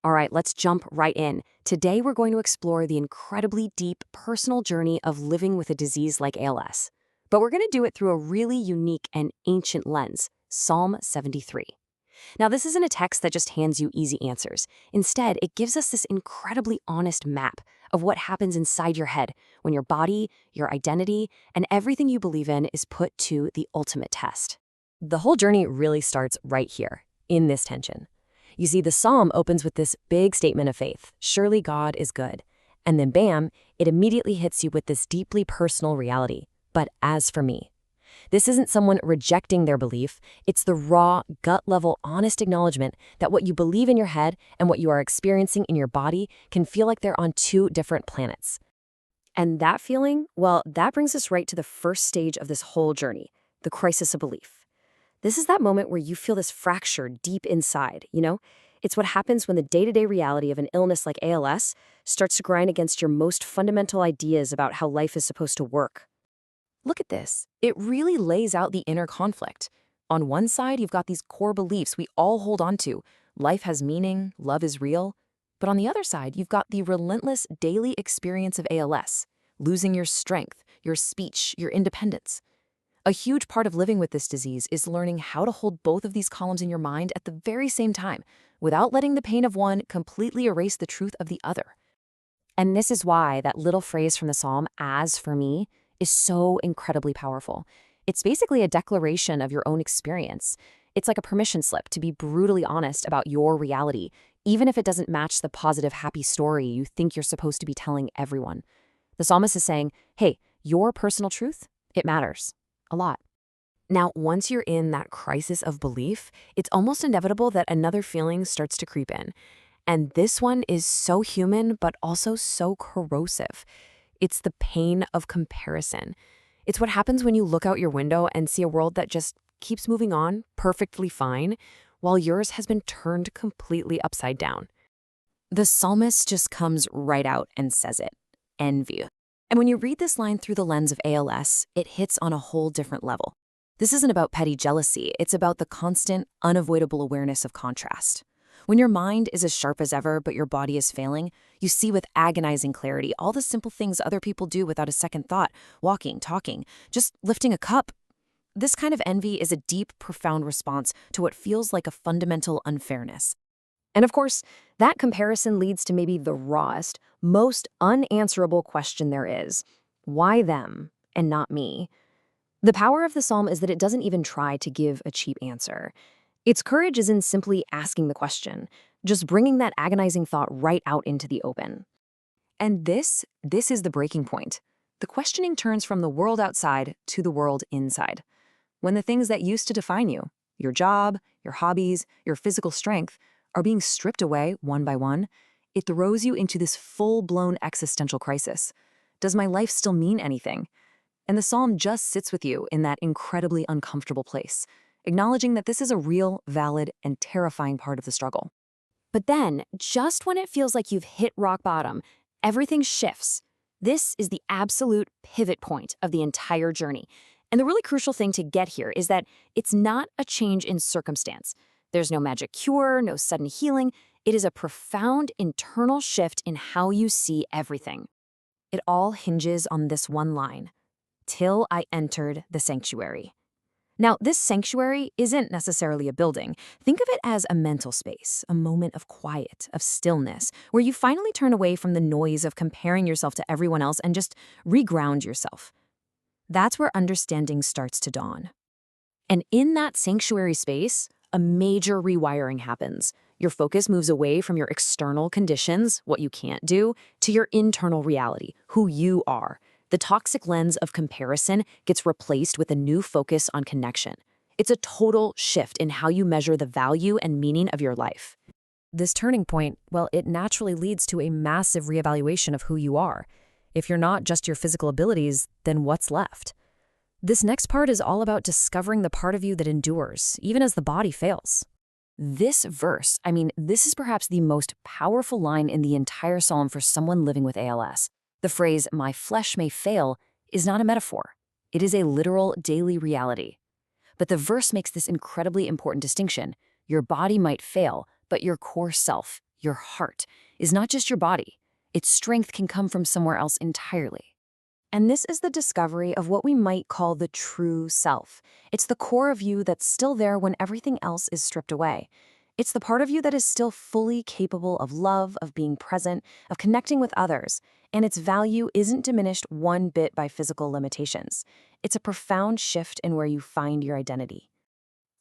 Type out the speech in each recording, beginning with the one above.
All right, let's jump right in. Today, we're going to explore the incredibly deep personal journey of living with a disease like ALS. But we're going to do it through a really unique and ancient lens, Psalm 73. Now, this isn't a text that just hands you easy answers. Instead, it gives us this incredibly honest map of what happens inside your head when your body, your identity, and everything you believe in is put to the ultimate test. The whole journey really starts right here, in this tension. You see, the psalm opens with this big statement of faith, surely God is good. And then bam, it immediately hits you with this deeply personal reality. But as for me, this isn't someone rejecting their belief. It's the raw, gut-level, honest acknowledgement that what you believe in your head and what you are experiencing in your body can feel like they're on two different planets. And that feeling, well, that brings us right to the first stage of this whole journey, the crisis of belief. This is that moment where you feel this fracture deep inside, It's what happens when the day-to-day reality of an illness like ALS starts to grind against your most fundamental ideas about how life is supposed to work. Look at this. It really lays out the inner conflict. On one side, you've got these core beliefs we all hold on to. Life has meaning, love is real. But on the other side, you've got the relentless daily experience of ALS, losing your strength, your speech, your independence. A huge part of living with this disease is learning how to hold both of these columns in your mind at the very same time, without letting the pain of one completely erase the truth of the other. And this is why that little phrase from the psalm, as for me, is so incredibly powerful. It's basically a declaration of your own experience. It's like a permission slip to be brutally honest about your reality, even if it doesn't match the positive, happy story you think you're supposed to be telling everyone. The psalmist is saying, hey, your personal truth, it matters. A lot. Now, once you're in that crisis of belief, it's almost inevitable that another feeling starts to creep in. And this one is so human, but also so corrosive. It's the pain of comparison. It's what happens when you look out your window and see a world that just keeps moving on perfectly fine, while yours has been turned completely upside down. The psalmist just comes right out and says it. Envy. And when you read this line through the lens of ALS, it hits on a whole different level. This isn't about petty jealousy, it's about the constant, unavoidable awareness of contrast. When your mind is as sharp as ever, but your body is failing, you see with agonizing clarity all the simple things other people do without a second thought, walking, talking, just lifting a cup. This kind of envy is a deep, profound response to what feels like a fundamental unfairness. And of course, that comparison leads to maybe the rawest, most unanswerable question there is. Why them and not me? The power of the psalm is that it doesn't even try to give a cheap answer. Its courage is in simply asking the question, just bringing that agonizing thought right out into the open. And this is the breaking point. The questioning turns from the world outside to the world inside. When the things that used to define you, your job, your hobbies, your physical strength, are being stripped away one by one, it throws you into this full-blown existential crisis. Does my life still mean anything? And the psalm just sits with you in that incredibly uncomfortable place, acknowledging that this is a real, valid, and terrifying part of the struggle. But then, just when it feels like you've hit rock bottom, everything shifts. This is the absolute pivot point of the entire journey. And the really crucial thing to get here is that it's not a change in circumstance. There's no magic cure, no sudden healing. It is a profound internal shift in how you see everything. It all hinges on this one line, till I entered the sanctuary. Now, this sanctuary isn't necessarily a building. Think of it as a mental space, a moment of quiet, of stillness, where you finally turn away from the noise of comparing yourself to everyone else and just reground yourself. That's where understanding starts to dawn. And in that sanctuary space, a major rewiring happens. Your focus moves away from your external conditions, what you can't do, to your internal reality, who you are. The toxic lens of comparison gets replaced with a new focus on connection. It's a total shift in how you measure the value and meaning of your life. This turning point, well, it naturally leads to a massive reevaluation of who you are. If you're not just your physical abilities, then what's left? This next part is all about discovering the part of you that endures, even as the body fails. This verse, this is perhaps the most powerful line in the entire psalm for someone living with ALS. The phrase, my flesh may fail, is not a metaphor. It is a literal daily reality. But the verse makes this incredibly important distinction. Your body might fail, but your core self, your heart, is not just your body. Its strength can come from somewhere else entirely. And this is the discovery of what we might call the true self. It's the core of you that's still there when everything else is stripped away. It's the part of you that is still fully capable of love, of being present, of connecting with others, and its value isn't diminished one bit by physical limitations. It's a profound shift in where you find your identity.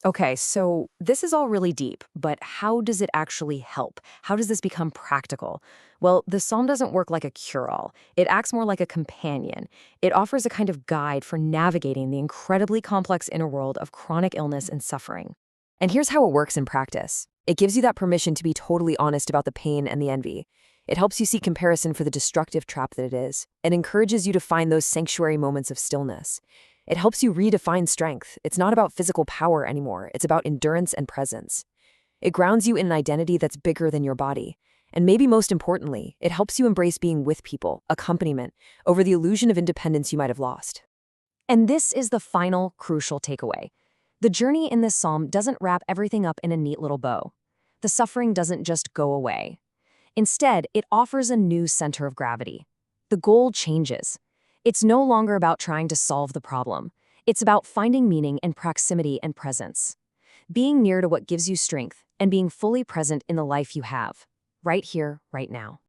Okay, so this is all really deep, but how does it actually help? How does this become practical? Well, the psalm doesn't work like a cure-all. It acts more like a companion. It offers a kind of guide for navigating the incredibly complex inner world of chronic illness and suffering. And here's how it works in practice. It gives you that permission to be totally honest about the pain and the envy. It helps you see comparison for the destructive trap that it is, and encourages you to find those sanctuary moments of stillness. It helps you redefine strength. It's not about physical power anymore. It's about endurance and presence. It grounds you in an identity that's bigger than your body. And maybe most importantly, it helps you embrace being with people, accompaniment, over the illusion of independence you might have lost. And this is the final, crucial takeaway. The journey in this psalm doesn't wrap everything up in a neat little bow. The suffering doesn't just go away. Instead, it offers a new center of gravity. The goal changes. It's no longer about trying to solve the problem. It's about finding meaning in proximity and presence. Being near to what gives you strength and being fully present in the life you have, right here, right now.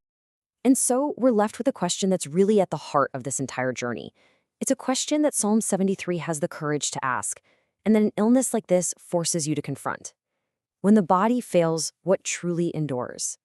And so we're left with a question that's really at the heart of this entire journey. It's a question that Psalm 73 has the courage to ask, and that an illness like this forces you to confront. When the body fails, what truly endures?